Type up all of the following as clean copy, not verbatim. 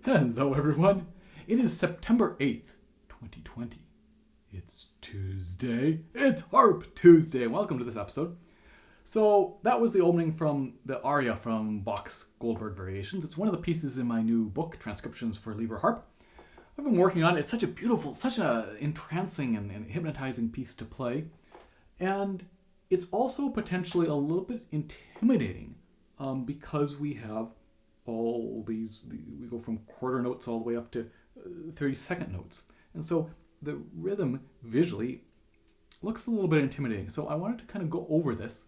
Hello, everyone. It is September 8th, 2020. It's Tuesday. It's Harp Tuesday. Welcome to this episode. So, that was the opening from the Aria from Bach's Goldberg Variations. It's one of the pieces in my new book, Transcriptions for Lever Harp. I've been working on it. It's such a beautiful, such an entrancing and hypnotizing piece to play. And it's also potentially a little bit intimidating because we have all these, we go from quarter notes all the way up to 30-second notes. And so the rhythm visually looks a little bit intimidating. So I wanted to kind of go over this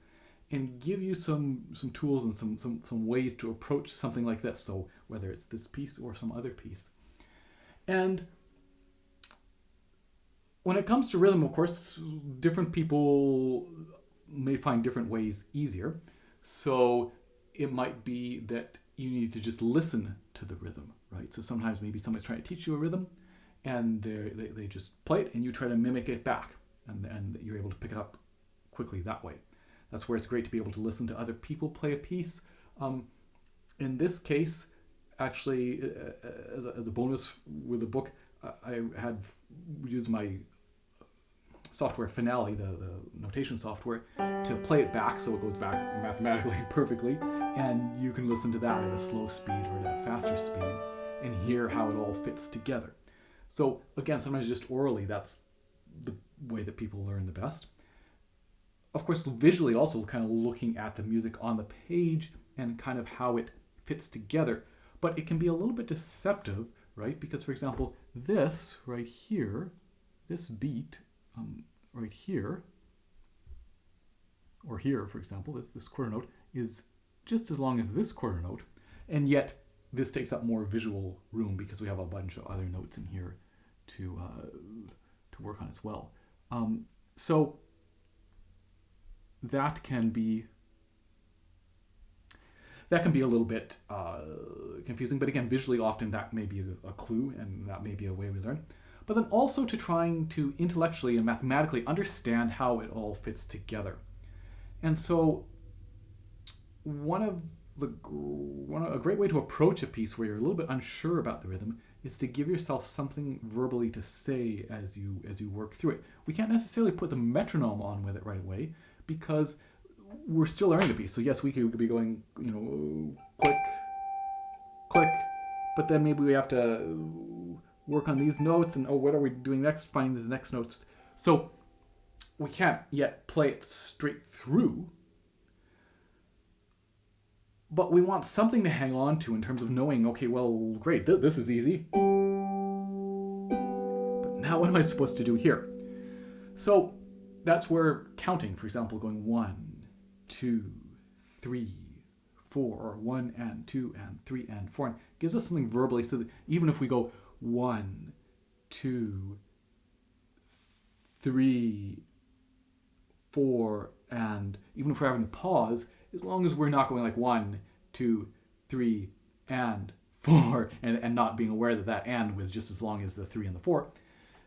and give you some tools and some ways to approach something like this. So whether it's this piece or some other piece. And when it comes to rhythm, of course, different people may find different ways easier. So it might be that you need to just listen to the rhythm, right? So sometimes maybe somebody's trying to teach you a rhythm and they just play it and you try to mimic it back and you're able to pick it up quickly that way. That's where it's great to be able to listen to other people play a piece. In this case, actually, as a bonus with the book, I had used my software Finale, the notation software, to play it back so it goes back mathematically perfectly, and you can listen to that at a slow speed or at a faster speed and hear how it all fits together. So again, sometimes just orally, that's the way that people learn the best. Of course, visually also kind of looking at the music on the page and kind of how it fits together, but it can be a little bit deceptive, right? Because for example, this right here, this beat right here, or here, for example, this quarter note is just as long as this quarter note, and yet this takes up more visual room because we have a bunch of other notes in here to work on as well. So that can be a little bit confusing, but again, visually often that may be a clue and that may be a way we learn. But then also to trying to intellectually and mathematically understand how it all fits together. And so a great way to approach a piece where you're a little bit unsure about the rhythm is to give yourself something verbally to say as you work through it. We can't necessarily put the metronome on with it right away because we're still learning the piece. So yes, we could be going, click, click, but then maybe we have to work on these notes and what are we doing next? Finding these next notes. So we can't yet play it straight through, but we want something to hang on to in terms of knowing, okay, well, great, this is easy. But now what am I supposed to do here? So that's where counting, for example, going 1, 2, 3, 4, or 1 and 2 and 3 and 4, and gives us something verbally so that even if we go 1, 2, 3, 4, and even if we're having to pause, as long as we're not going like 1, 2, 3, and 4, and not being aware that and was just as long as the 3 and the 4,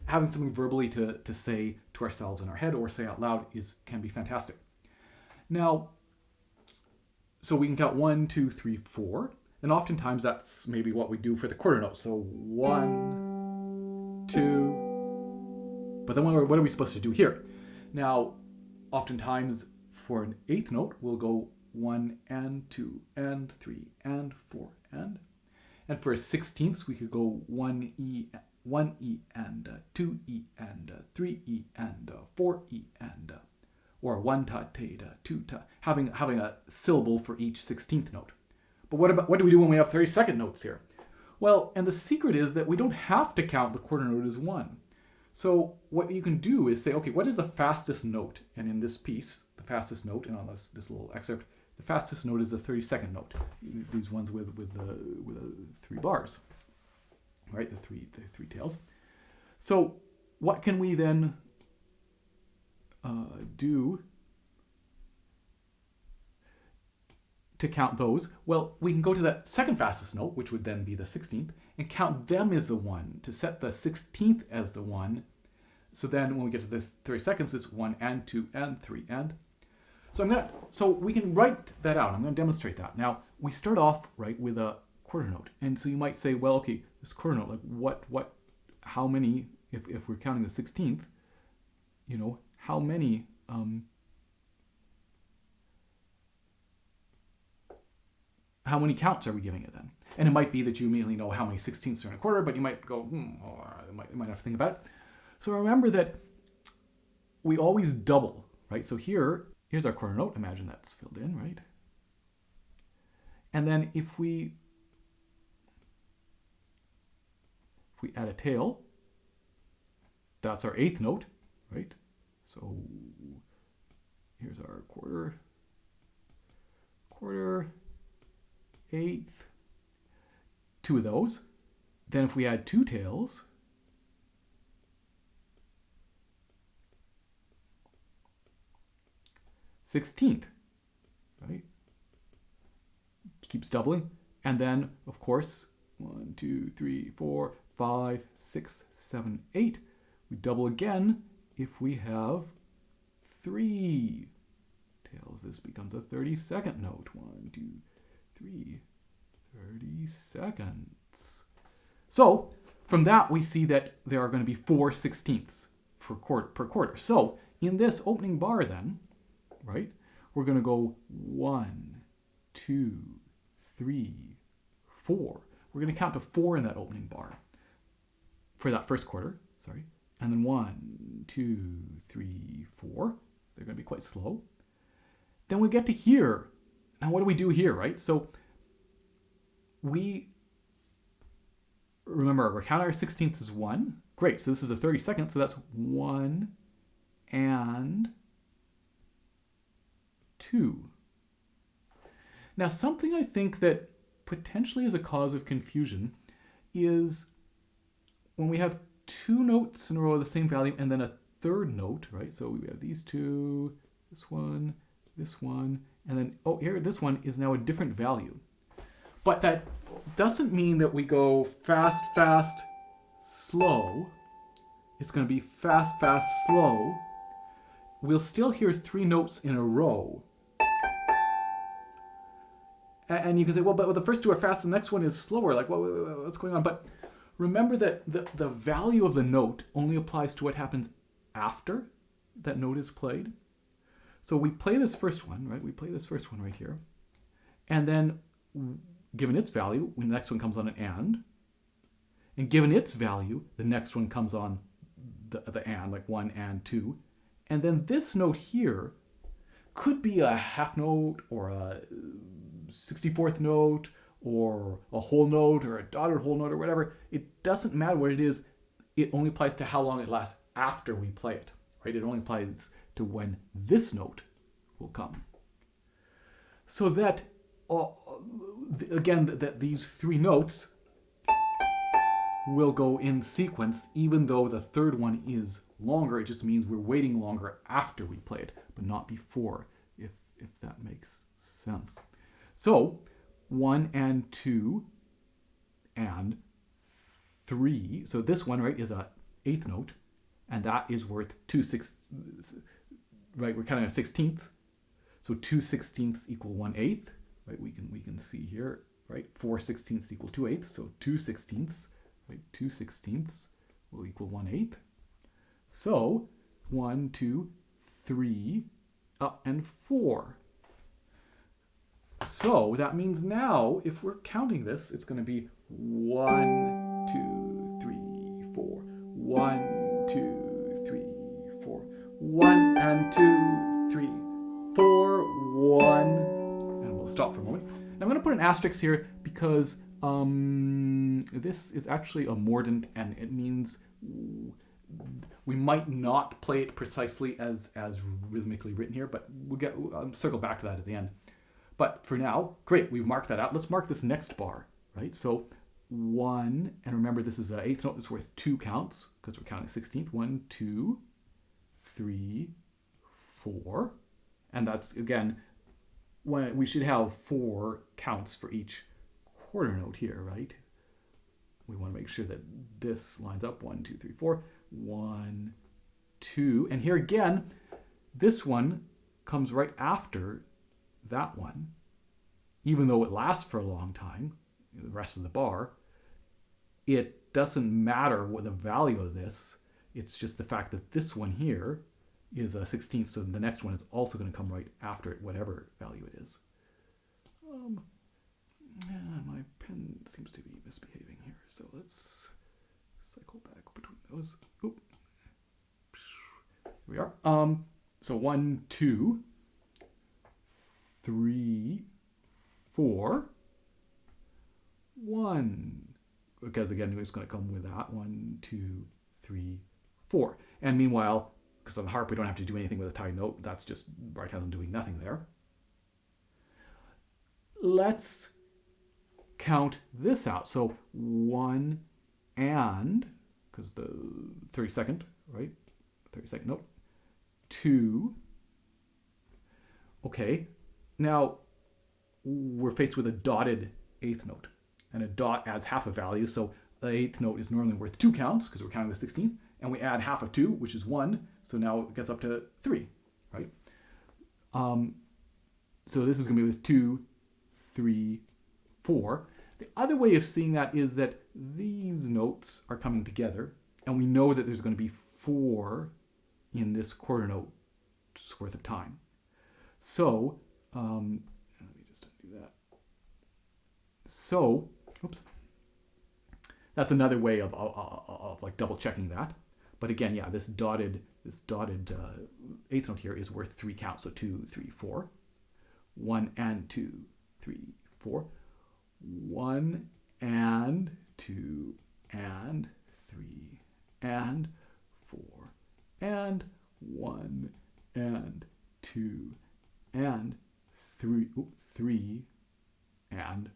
having something verbally to say to ourselves in our head or say out loud can be fantastic. Now, so we can count 1, 2, 3, 4, and oftentimes that's maybe what we do for the quarter note. So 1, 2, but then what are we supposed to do here? Now, oftentimes for an eighth note, we'll go 1 and 2 and 3 and 4 and for a 16th, we could go 1E and 2E and 3E and 4E and or 1 ta, ta, 2 ta, having a syllable for each 16th note. But what do we do when we have 30-second notes here? Well, and the secret is that we don't have to count the quarter note as 1. So what you can do is say, okay, what is the fastest note? And in this piece, the fastest note, and on this little excerpt, the fastest note is the 30-second note. These ones with the 3 bars, right? The three tails. So what can we then do to count those? Well, we can go to that second fastest note, which would then be the 16th, and count them as the 1 to set the 16th as the 1. So then when we get to the 30 seconds, it's 1 and 2 and 3 and. So we can write that out. I'm going to demonstrate that. Now, we start off right with a quarter note. And so you might say, well, okay, this quarter note, like how many, if we're counting the 16th, you know, how many counts are we giving it then? And it might be that you immediately know how many 16ths are in a quarter, but you might go, you might have to think about it. So remember that we always double, right? So here's our quarter note. Imagine that's filled in, right? And then if we add a tail, that's our 8th note, right? So here's our quarter, 8th, 2 of those. Then if we add 2 tails, sixteenth, right? Keeps doubling. And then, of course, 1, 2, 3, 4, 5, 6, 7, 8. We double again if we have 3 tails. This becomes a 32nd note. 1, 2, 3, 30 seconds. So from that, we see that there are going to be 4 16ths per quarter. So in this opening bar then, right, we're going to go 1, 2, 3, 4. We're going to count to 4 in that opening bar for that first quarter, sorry. And then 1, 2, 3, 4. They're going to be quite slow. Then we get to here. Now what do we do here, right? So we remember our count our 16ths is 1. Great, so this is a 32nd, so that's 1 and 2. Now something I think that potentially is a cause of confusion is when we have 2 notes in a row of the same value and then a 3rd note, right? So we have these 2, this one, and then, oh, here, this one is now a different value. But that doesn't mean that we go fast, fast, slow. It's going to be fast, fast, slow. We'll still hear 3 notes in a row. And you can say, well, but the first 2 are fast, and the next one is slower. Like, what's going on? But remember that the value of the note only applies to what happens after that note is played. So we play this first one, right? We play this first one right here. And then, given its value, when the next one comes on an and. And given its value, the next one comes on the and, like 1 and 2. And then this note here could be a half note or a 64th note or a whole note or a dotted whole note or whatever. It doesn't matter what it is. It only applies to how long it lasts after we play it, right? It only applies to when this note will come. So that, again, that these 3 notes will go in sequence, even though the 3rd one is longer. It just means we're waiting longer after we play it, but not before, if that makes sense. So 1 and 2 and 3. So this one, right, is a 8th note, and that is worth 2 sixths. Right, we're counting a 16th. So 2 16ths equal 1/8. Right, we can see here, right? 4 16ths equal 2/8. So 2 16ths, right? 2 16ths will equal 1/8. So 1, 2, 3, and 4. So that means now, if we're counting this, it's going to be 1, 2, 3, 4. 1, 2, 3, 4. 1 and 2, 3, 4, 1. And we'll stop for a moment. Now I'm going to put an asterisk here because this is actually a mordant, and it means we might not play it precisely as rhythmically written here, but we'll circle back to that at the end. But for now, great, we've marked that out. Let's mark this next bar, right? So 1, and remember this is an 8th note that's worth 2 counts because we're counting 16th. 1, 2, 3, 4. And that's, again, when we should have 4 counts for each quarter note here, right? We want to make sure that this lines up. 1, 2, 3, 4. 1, 2. And here again, this one comes right after that one, even though it lasts for a long time. the rest of the bar, it doesn't matter what the value of this. It's just the fact that this one here is a 16th, so the next one is also going to come right after it, whatever value it is. My pen seems to be misbehaving here, so let's cycle back between those. Oop. Here we are. So 1, 2, 3, 4, 1. Because again, it's going to come with that. 1, 2, 3, 4. And meanwhile, because on the harp we don't have to do anything with a tied note. That's just right hands doing nothing there. Let's count this out. So 1 and, because the 32nd, right? 32nd note. 2. Okay. Now we're faced with a dotted 8th note. And a dot adds half a value. So the 8th note is normally worth 2 counts because we're counting the 16th. And we add half of 2, which is 1. So now it gets up to 3, right? So this is going to be with 2, 3, 4. The other way of seeing that is that these notes are coming together. And we know that there's going to be 4 in this quarter note's worth of time. So, let me just undo that. So, oops. That's another way of like double checking that. But again, yeah, this dotted 8th note here is worth 3 counts. So 2, 3, 4. 1 and 2, 3, 4. 1 and 2 and 3 and 4 and 1 and 2 and 3, 3 and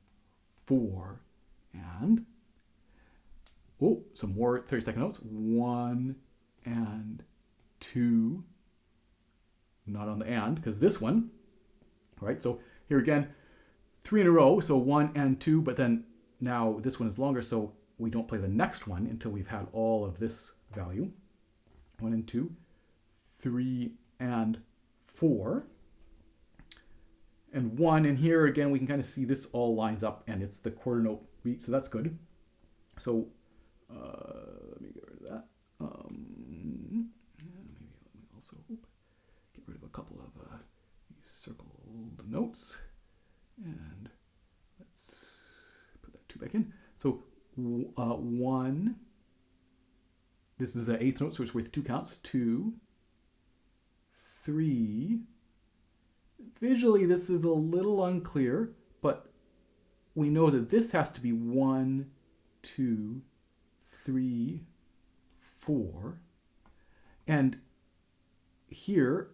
4 and some more 30-second notes. 1 and 2, not on the and, because this one, right? So here again, 3 in a row, so 1 and 2, but then now this one is longer, so we don't play the next one until we've had all of this value. 1 and 2, 3 and 4, and 1, and here again we can kind of see this all lines up, and it's the quarter note beat, so that's good. So let me get rid of that. Maybe let me also get rid of a couple of these circled notes. And let's put that 2 back in. So 1, this is the 8th note, so it's worth 2 counts. 2, 3. Visually, this is a little unclear, but we know that this has to be 1, 2, 3, 4. And here,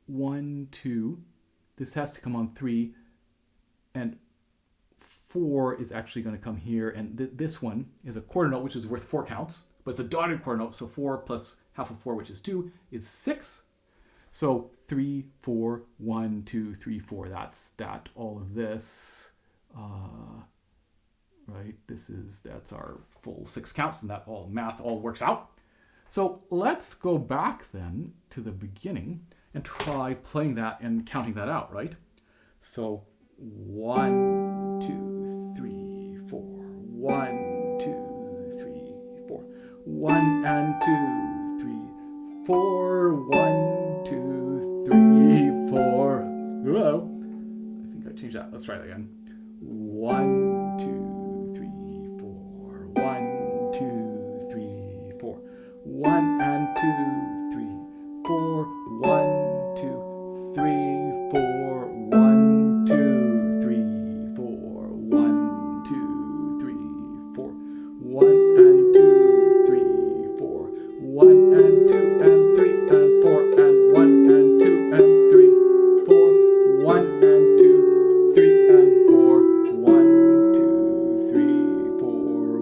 1, 2, this has to come on 3. And 4 is actually going to come here. And this one is a quarter note, which is worth 4 counts. But it's a dotted quarter note. So 4 plus half of 4, which is 2, is 6. So 3, 4, 1, 2, 3, 4. That's that. All of this. Right? That's our full 6 counts. And that all math all works out. So let's go back then to the beginning and try playing that and counting that out, right? So 1, 2, 3, 4. 1, 2, 3, 4. 1 and 2, 3, 4. 1, 2, 3, 4. Whoa. I think I changed that. Let's try that again. 1, 2, 3, 4. 1, 2, 3, 4. 1 and 2, 3, 4. 1, 2, 3, 4. 1, 2, 3, 4. 1, 2, 3, 4. 1 and 2, 3, 4. 1 and 2 and 3 and 4 and 1 and 2 and 3, 4. 1 and 2, 3 and 4. 1, 2, 3, 4.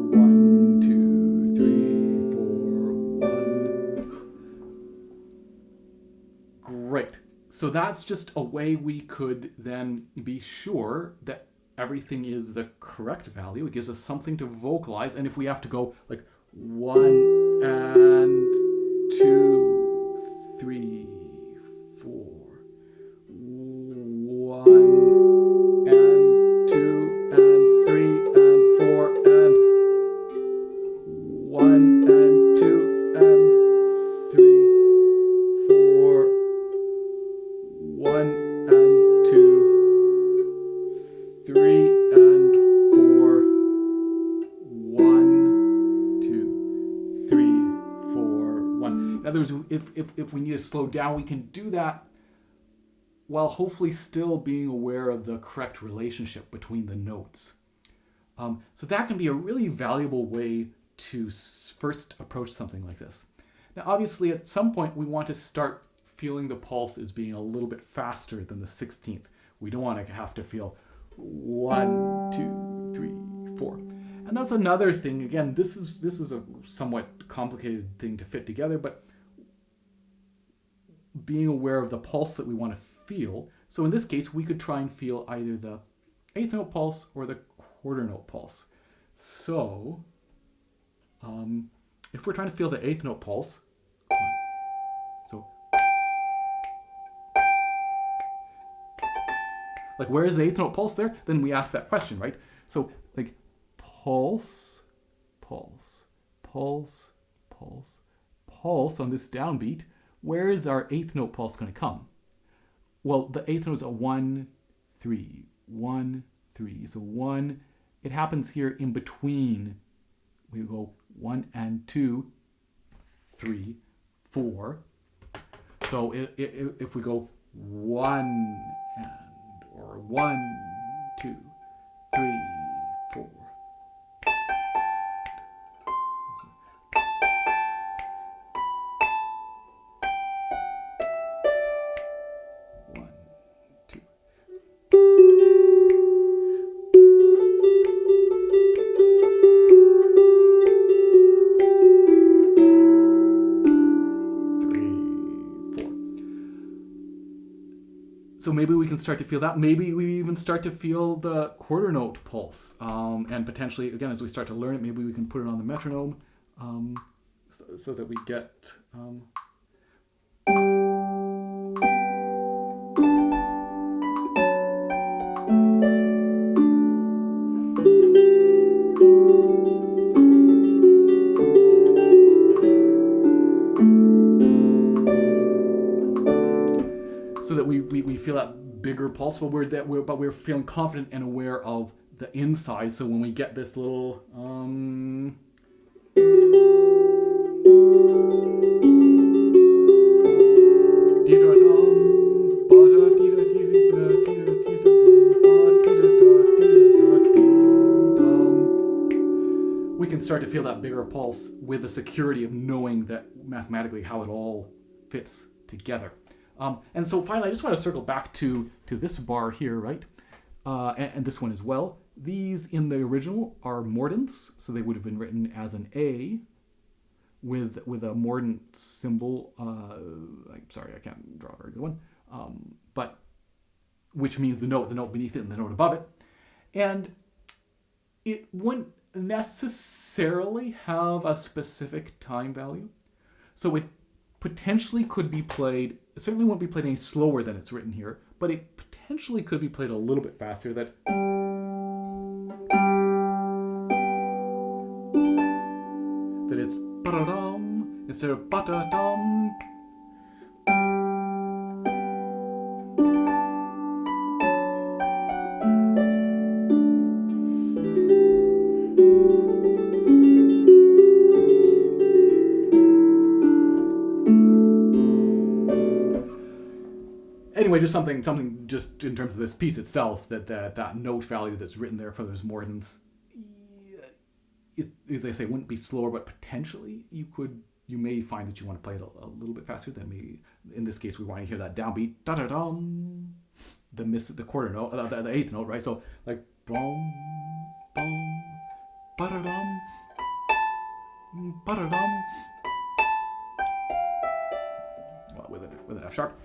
1, 2, 3, 4. 1. Great. So that's just a way we could then be sure that everything is the correct value. It gives us something to vocalize. And if we have to go like 1 and 2, 3, 4, 1 and 2 and 3 and other words, if we need to slow down, we can do that while hopefully still being aware of the correct relationship between the notes. So that can be a really valuable way to first approach something like this. Now, obviously, at some point, we want to start feeling the pulse as being a little bit faster than the 16th. We don't want to have to feel 1, 2, 3, 4. And that's another thing. Again, this is a somewhat complicated thing to fit together, but being aware of the pulse that we want to feel. So in this case, we could try and feel either the eighth note pulse or the quarter note pulse. So if we're trying to feel the eighth note pulse, so like where is the eighth note pulse there? Then we ask that question, right? So like pulse, pulse, pulse, pulse, pulse on this downbeat. Where is our eighth note pulse going to come? Well, the eighth note is a 1, 3, 1, 3. So 1, it happens here in between. We go 1 and 2, 3, 4. So if we go 1 and, or 1, 2, 3, 4. So maybe we can start to feel that. Maybe we even start to feel the quarter note pulse. And potentially, again, as we start to learn it, maybe we can put it on the metronome so that we get... so that we feel that bigger pulse, but we're feeling confident and aware of the inside. So when we get this little we can start to feel that bigger pulse with the security of knowing that mathematically how it all fits together. And so finally, I just want to circle back to this bar here, right? And this one as well. These in the original are mordents, so they would have been written as an A with a mordent symbol. I'm sorry, I can't draw a very good one. But which means the note beneath it and the note above it. And it wouldn't necessarily have a specific time value. So it potentially could be played, it certainly won't be played any slower than it's written here, but it potentially could be played a little bit faster, that it's ba-da-dum instead of ba-da-dum. Anyway, just something just in terms of this piece itself, that note value that's written there for those mordents, as I say, wouldn't be slower, but potentially you may find that you want to play it a little bit faster than maybe, in this case, we want to hear that downbeat, da-da-dum, the quarter note, the eighth note, right? So like, bum, bum, ba-da-dum, ba-da-dum, well, with an F sharp.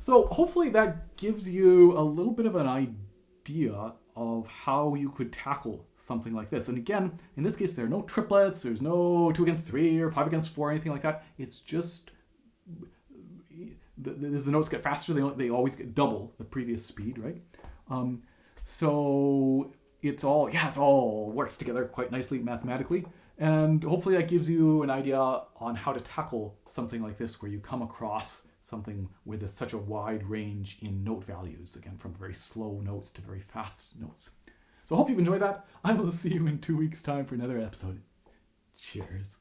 So hopefully that gives you a little bit of an idea of how you could tackle something like this. And again, in this case, there are no triplets, there's no 2 against 3 or 5 against 4 or anything like that. It's just, as the notes get faster, they always get double the previous speed, right? So it all works together quite nicely mathematically. And hopefully that gives you an idea on how to tackle something like this, where you come across something with such a wide range in note values, again, from very slow notes to very fast notes. So I hope you've enjoyed that. I will see you in 2 weeks' time for another episode. Cheers.